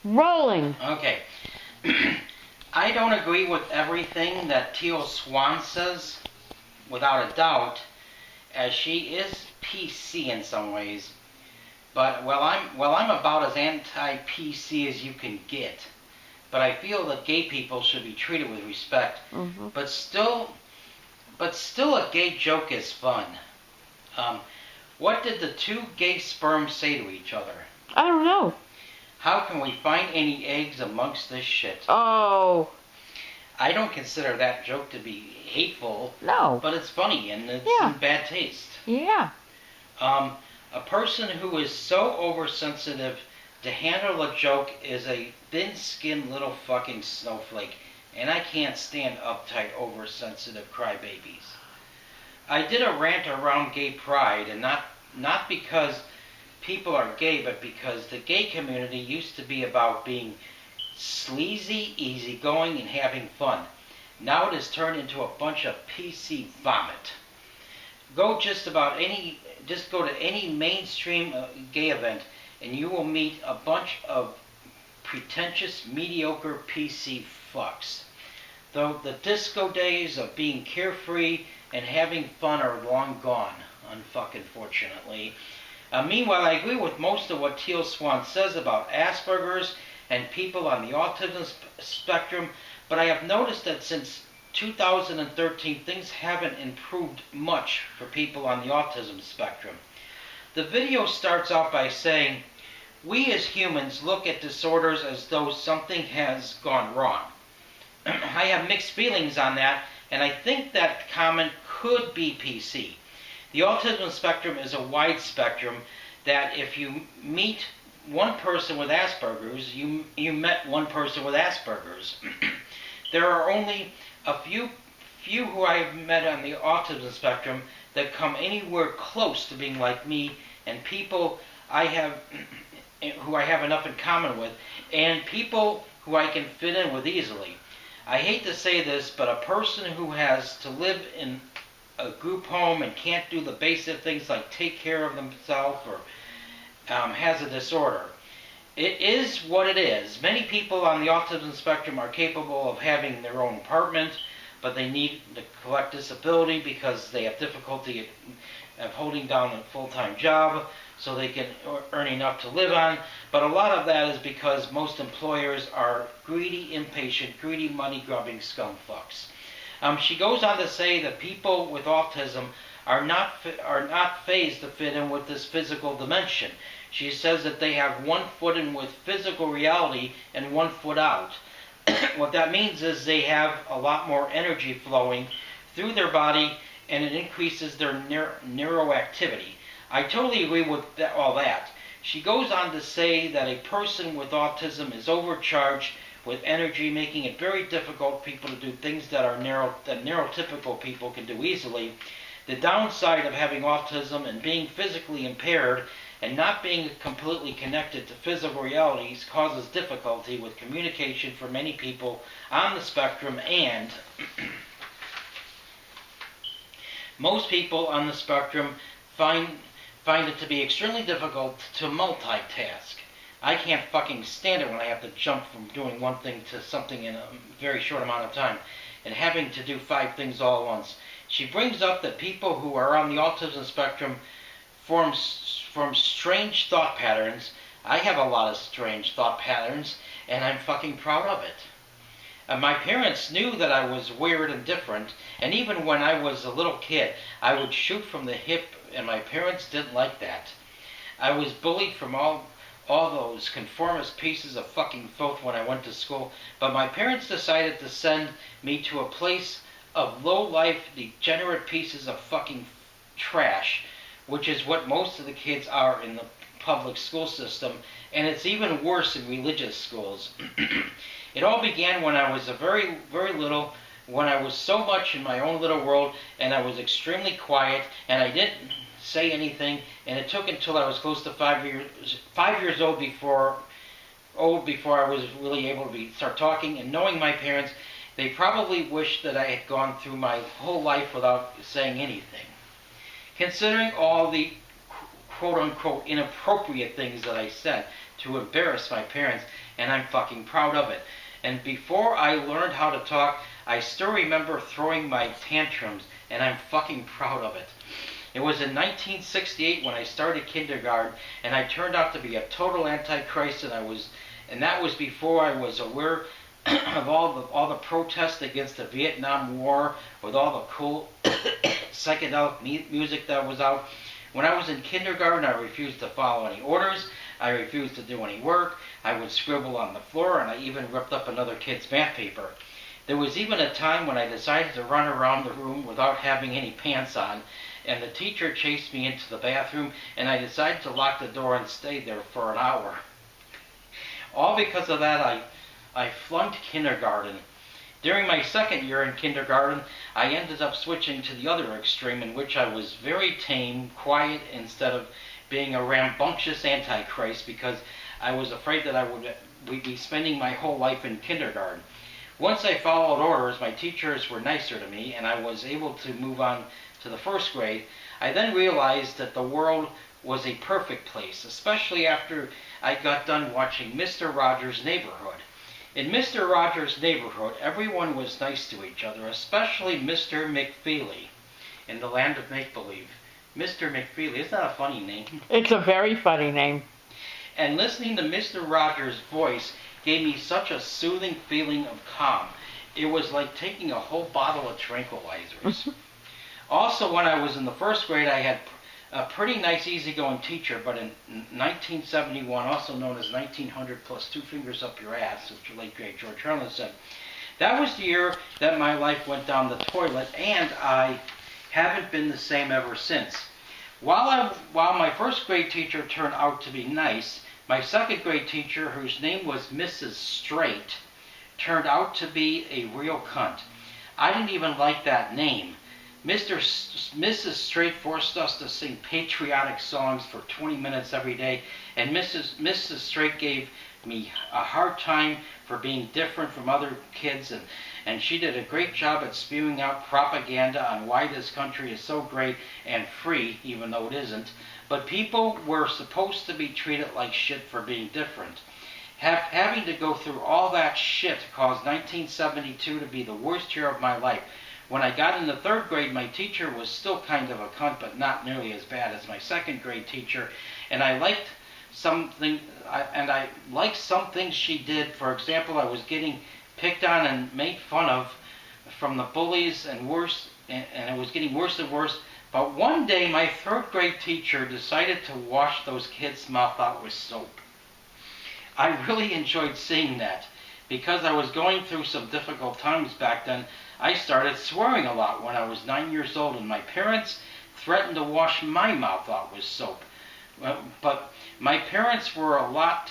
Rolling. Okay. I don't agree with everything that Teal Swan says, without a doubt, as she is PC in some ways. But I'm about as anti-PC as you can get. But I feel that gay people should be treated with respect. Mm-hmm. But still, a gay joke is fun. What did the two gay sperms say to each other? I don't know. How can we find any eggs amongst this shit? Oh. I don't consider that joke to be hateful. No. But it's funny and it's in bad taste. Yeah. A person who is so oversensitive to handle a joke is a thin-skinned little fucking snowflake. And I can't stand uptight, oversensitive crybabies. I did a rant around gay pride, and not because people are gay, but because the gay community used to be about being sleazy, easygoing, and having fun. Now it has turned into a bunch of PC vomit. Go to any mainstream gay event, and you will meet a bunch of pretentious, mediocre PC fucks. Though the disco days of being carefree and having fun are long gone, unfortunately. Meanwhile, I agree with most of what Teal Swan says about Asperger's and people on the autism spectrum, but I have noticed that since 2013, things haven't improved much for people on the autism spectrum. The video starts out by saying, "We as humans look at disorders as though something has gone wrong." I have mixed feelings on that, and I think that comment could be PC. The autism spectrum is a wide spectrum that if you meet one person with Asperger's, you met one person with Asperger's. There are only a few who I've met on the autism spectrum that come anywhere close to being like me, and people who I have enough in common with, and people who I can fit in with easily. I hate to say this, but a person who has to live in a group home and can't do the basic things like take care of themselves or has a disorder. It is what it is. Many people on the autism spectrum are capable of having their own apartment, but they need to collect disability because they have difficulty of holding down a full-time job so they can earn enough to live on. But a lot of that is because most employers are greedy, impatient, greedy, money-grubbing scumfucks. She goes on to say that people with autism are not phased to fit in with this physical dimension. She says that they have 1 foot in with physical reality and 1 foot out. What that means is they have a lot more energy flowing through their body, and it increases their neuroactivity. I totally agree with all that. She goes on to say that a person with autism is overcharged with energy, making it very difficult for people to do things that neurotypical people can do easily. The downside of having autism and being physically impaired and not being completely connected to physical realities causes difficulty with communication for many people on the spectrum, and most people on the spectrum find it to be extremely difficult to multitask. I can't fucking stand it when I have to jump from doing one thing to something in a very short amount of time and having to do 5 things all at once. She brings up that people who are on the autism spectrum form strange thought patterns. I have a lot of strange thought patterns, and I'm fucking proud of it. My parents knew that I was weird and different, and even when I was a little kid, I would shoot from the hip, and my parents didn't like that. I was bullied from all those conformist pieces of fucking filth when I went to school, but my parents decided to send me to a place of low-life, degenerate pieces of fucking trash, which is what most of the kids are in the public school system, and it's even worse in religious schools. It all began when I was a very, very little, when I was so much in my own little world, and I was extremely quiet, and I didn't say anything, and it took until I was close to 5 years old before I was really able to start talking. And knowing my parents, they probably wished that I had gone through my whole life without saying anything. Considering all the quote-unquote inappropriate things that I said to embarrass my parents, and I'm fucking proud of it. And before I learned how to talk, I still remember throwing my tantrums, and I'm fucking proud of it. It was in 1968 when I started kindergarten, and I turned out to be a total antichrist, and that was before I was aware of all the protests against the Vietnam War, with all the cool psychedelic music that was out. When I was in kindergarten, I refused to follow any orders. I refused to do any work. I would scribble on the floor, and I even ripped up another kid's math paper. There was even a time when I decided to run around the room without having any pants on, and the teacher chased me into the bathroom, and I decided to lock the door and stay there for an hour. All because of that, I flunked kindergarten. During my second year in kindergarten, I ended up switching to the other extreme, in which I was very tame, quiet, instead of being a rambunctious antichrist, because I was afraid that I would be spending my whole life in kindergarten. Once I followed orders, my teachers were nicer to me, and I was able to move on to the first grade. I then realized that the world was a perfect place, especially after I got done watching Mr. Rogers' Neighborhood. In Mr. Rogers' Neighborhood, everyone was nice to each other, especially Mr. McFeely in the land of make-believe. Mr. McFeely, isn't that a funny name? It's a very funny name. And listening to Mr. Rogers' voice gave me such a soothing feeling of calm. It was like taking a whole bottle of tranquilizers. Also, when I was in the first grade, I had a pretty nice, easygoing teacher, but in 1971, also known as 1900 plus 2 fingers up your ass, as the late great George Carlin said, that was the year that my life went down the toilet, and I haven't been the same ever since. While my first grade teacher turned out to be nice, my second grade teacher, whose name was Mrs. Straight, turned out to be a real cunt. I didn't even like that name. Mrs. Straight forced us to sing patriotic songs for 20 minutes every day, and Mrs. Straight gave me a hard time for being different from other kids, and she did a great job at spewing out propaganda on why this country is so great and free, even though it isn't. But people were supposed to be treated like shit for being different. Having to go through all that shit caused 1972 to be the worst year of my life. When I got into third grade, my teacher was still kind of a cunt, but not nearly as bad as my second grade teacher. And I liked some things she did. For example, I was getting picked on and made fun of from the bullies, and it was getting worse and worse. But one day, my third grade teacher decided to wash those kids' mouth out with soap. I really enjoyed seeing that. Because I was going through some difficult times back then, I started swearing a lot when I was 9 years old, and my parents threatened to wash my mouth out with soap. But my parents swore a lot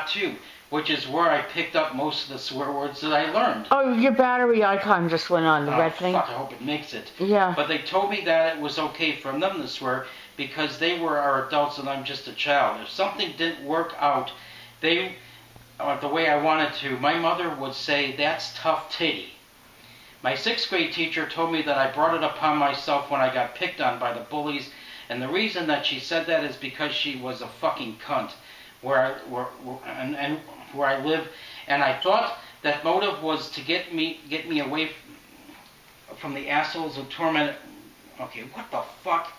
too, which is where I picked up most of the swear words that I learned. Oh, your battery icon just went on, the red thing. Fuck, I hope it makes it. Yeah. But they told me that it was okay for them to swear because they were our adults and I'm just a child. If something didn't work out, the way I wanted to, my mother would say, "That's tough titty." My sixth grade teacher told me that I brought it upon myself when I got picked on by the bullies, and the reason that she said that is because she was a fucking cunt where I live, and I thought that motive was to get me away from the assholes who tormented. Okay, what the fuck?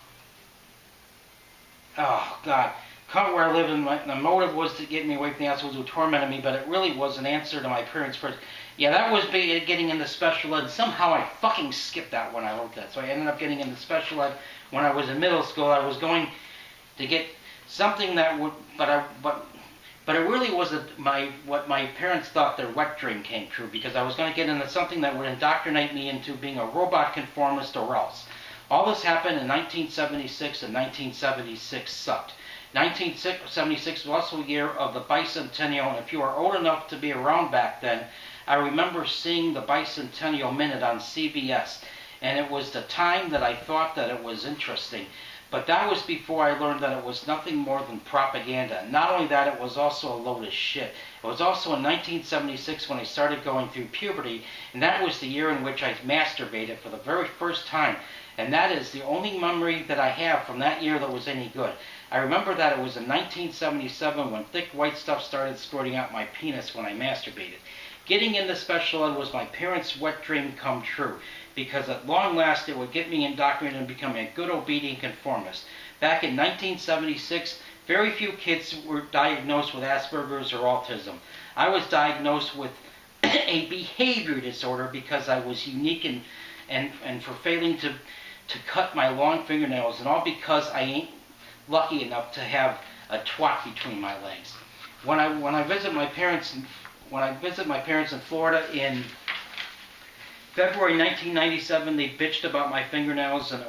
Oh God. Where I live, and the motive was to get me away from the assholes who tormented me, but it really was an answer to my parents' first. Yeah, that was getting into special ed. Somehow I fucking skipped that when I wrote that. So I ended up getting into special ed when I was in middle school. I was going to get something that would, but it really was what my parents thought their wet dream came true, because I was going to get into something that would indoctrinate me into being a robot conformist or else. All this happened in 1976, and 1976 sucked. 1976 was also a year of the bicentennial, and if you are old enough to be around back then, I remember seeing the bicentennial minute on CBS, and it was the time that I thought that it was interesting. But that was before I learned that it was nothing more than propaganda. Not only that, it was also a load of shit. It was also in 1976 when I started going through puberty, and that was the year in which I masturbated for the very first time. And that is the only memory that I have from that year that was any good. I remember that it was in 1977 when thick white stuff started squirting out my penis when I masturbated. Getting into special ed was my parents' wet dream come true, because at long last it would get me indoctrinated and becoming a good obedient conformist. Back in 1976, very few kids were diagnosed with Asperger's or autism. I was diagnosed with a behavior disorder because I was unique and for failing to cut my long fingernails, and all because I ain't lucky enough to have a twat between my legs. When I visit my parents in Florida in February 1997, they bitched about my fingernails, and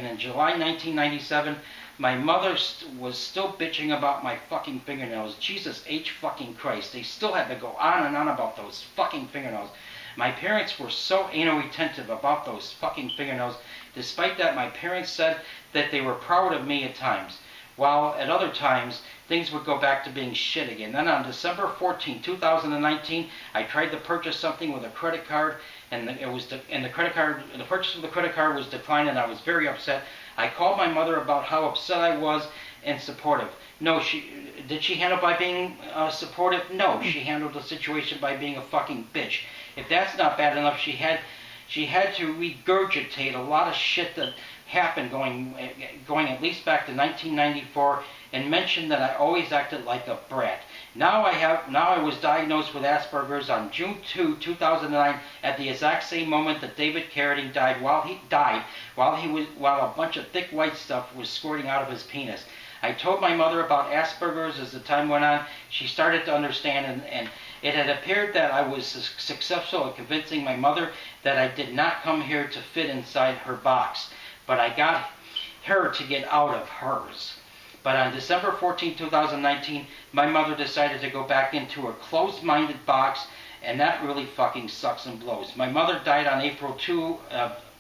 in July 1997, my mother was still bitching about my fucking fingernails. Jesus H fucking Christ. They still had to go on and on about those fucking fingernails. My parents were so anal retentive about those fucking fingernails. Despite that, my parents said that they were proud of me at times, while at other times, things would go back to being shit again. Then on December 14, 2019, I tried to purchase something with a credit card, and the purchase of the credit card was declined, and I was very upset. I called my mother about how upset I was and supportive. No, did she handle by being supportive? No, she handled the situation by being a fucking bitch. If that's not bad enough, she had to regurgitate a lot of shit that happened going at least back to 1994, and mentioned that I always acted like a brat. Now I was diagnosed with Asperger's on June 2, 2009, at the exact same moment that David Carradine died, while a bunch of thick white stuff was squirting out of his penis. I told my mother about Asperger's as the time went on. She started to understand, and it had appeared that I was successful at convincing my mother that I did not come here to fit inside her box, but I got her to get out of hers. But on December 14, 2019, my mother decided to go back into her closed-minded box, and that really fucking sucks and blows. My mother died on April 2,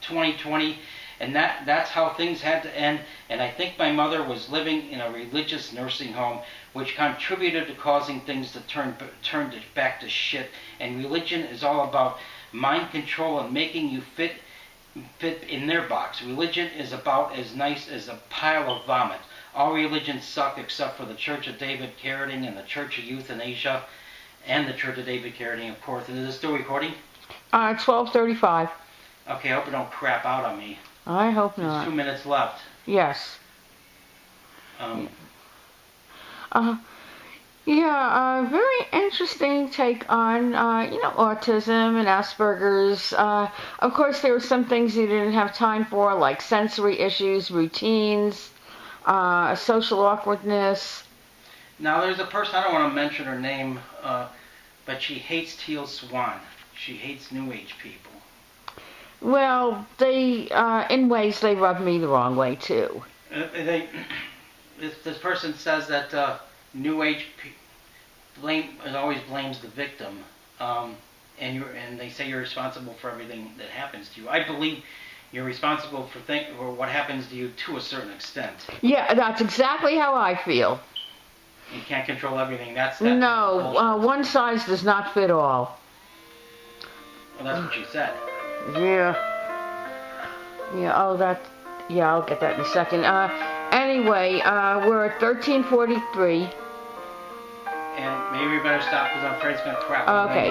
2020, and that's how things had to end, and I think my mother was living in a religious nursing home, which contributed to causing things to turn back to shit. And religion is all about mind control and making you fit in their box. Religion is about as nice as a pile of vomit. All religions suck except for the Church of David Carradine and the Church of Euthanasia and the Church of David Carradine, of course. And is this still recording? 12:35. Okay, I hope it don't crap out on me. I hope not. There's 2 minutes left. Yes. Very interesting take on, autism and Asperger's. Of course, there were some things you didn't have time for, like sensory issues, routines, social awkwardness. Now, there's a person, I don't want to mention her name, but she hates Teal Swan. She hates New Age people. Well, in ways, they rub me the wrong way, too. This person says that New Age always blames the victim, and they say you're responsible for everything that happens to you. I believe you're responsible for what happens to you to a certain extent. Yeah, that's exactly how I feel. You can't control everything. No, one size does not fit all. Well, that's what she said. Yeah. I'll get that in a second. Anyway, we're at 13:43. And maybe we better stop because I'm afraid it's going to crap. Okay.